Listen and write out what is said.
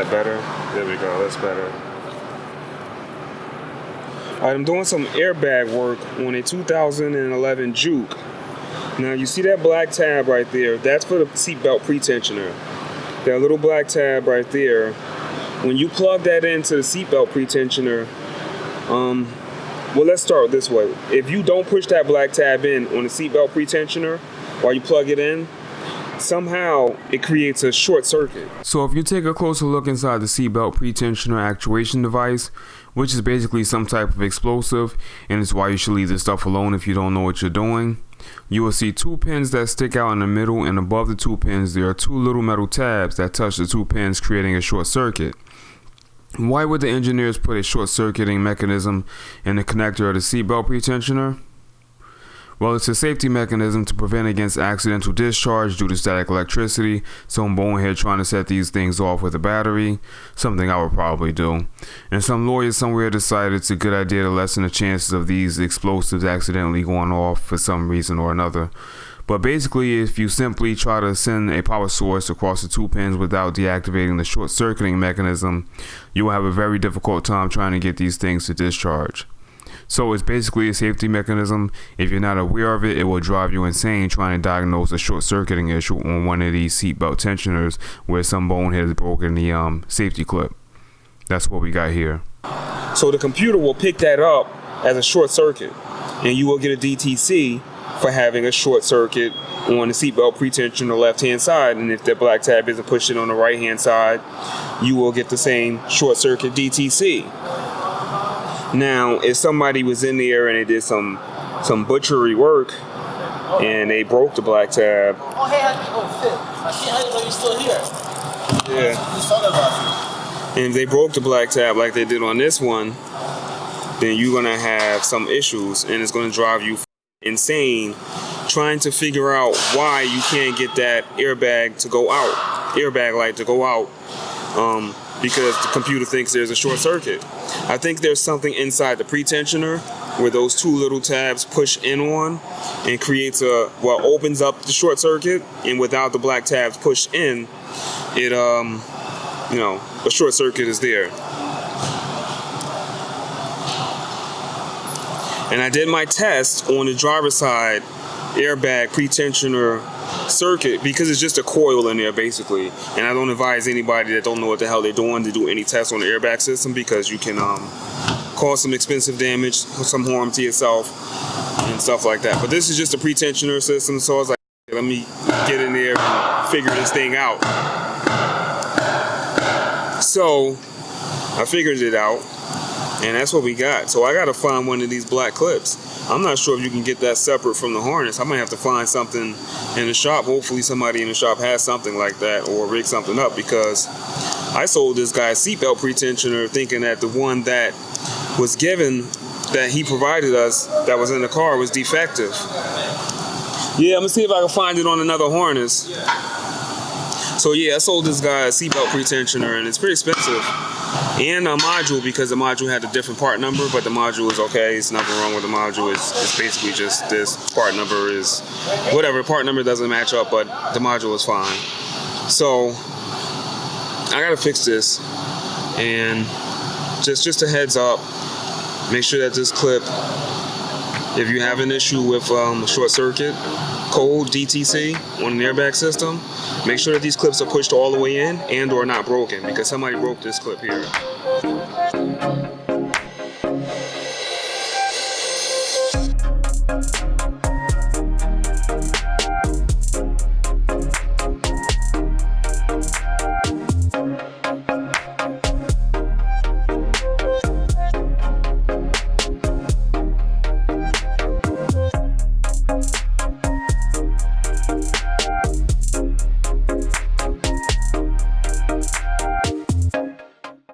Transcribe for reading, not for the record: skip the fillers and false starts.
that better? There we go, that's better. Alright, I'm doing some airbag work on a 2011 Juke. Now you see that black tab right there, that's for the seatbelt pretensioner. That little black tab right there, when you plug that into the seatbelt pretensioner, well, let's start this way. If you don't push that black tab in on the seatbelt pretensioner while you plug it in, somehow it creates a short circuit. So if you take a closer look inside the seatbelt pretensioner actuation device, which is basically some type of explosive, and it's why you should leave this stuff alone if you don't know what you're doing, you will see two pins that stick out in the middle, and above the two pins there are two little metal tabs that touch the two pins, creating a short circuit. Why would the engineers put a short circuiting mechanism in the connector of the seatbelt pretensioner? Well, it's a safety mechanism to prevent against accidental discharge due to static electricity. Some bonehead trying to set these things off with a battery, something I would probably do. And some lawyer somewhere decided it's a good idea to lessen the chances of these explosives accidentally going off for some reason or another. But basically, if you simply try to send a power source across the two pins without deactivating the short circuiting mechanism, you will have a very difficult time trying to get these things to discharge. So it's basically a safety mechanism. If you're not aware of it, it will drive you insane trying to diagnose a short circuiting issue on one of these seatbelt tensioners where some bonehead has broken the safety clip. That's what we got here. So the computer will pick that up as a short circuit, and you will get a DTC for having a short circuit on the seatbelt pretension on the left-hand side, and if the black tab isn't pushed in on the right-hand side, you will get the same short circuit DTC. Now, if somebody was in there and they did some butchery work and they broke the black tab. Oh, hey, I see how you're still here. Yeah. Just talking about you. And if they broke the black tab like they did on this one, then you're going to have some issues, and it's going to drive you insane trying to figure out why you can't get that airbag to go out, airbag light to go out, because the computer thinks there's a short circuit. I think there's something inside the pretensioner where those two little tabs push in on and creates opens up the short circuit, and without the black tabs pushed in, it a short circuit is there. And I did my test on the driver's side airbag pretensioner circuit because it's just a coil in there basically, and I don't advise anybody that don't know what the hell they're doing to do any tests on the airbag system, because you can cause some expensive damage, some harm to yourself and stuff like that. But this is just a pretensioner system, so I was like, let me get in there and figure this thing out. So I figured it out, and that's what we got. So I gotta find one of these black clips. I'm not sure if you can get that separate from the harness. I might have to find something in the shop. Hopefully somebody in the shop has something like that, or rig something up, because I sold this guy a seatbelt pretensioner thinking that the one that was given, that he provided us, that was in the car, was defective. Yeah, I'm gonna see if I can find it on another harness. So yeah, I sold this guy a seatbelt pretensioner, and it's pretty expensive. And a module, because the module had a different part number, but the module is okay. It's nothing wrong with the module. It's basically just this part number is whatever. Part number doesn't match up, but the module is fine. So I gotta fix this, and just a heads up, make sure that this clip, if you have an issue with short circuit code DTC on an airbag system, make sure that these clips are pushed all the way in and or not broken, because somebody broke this clip here.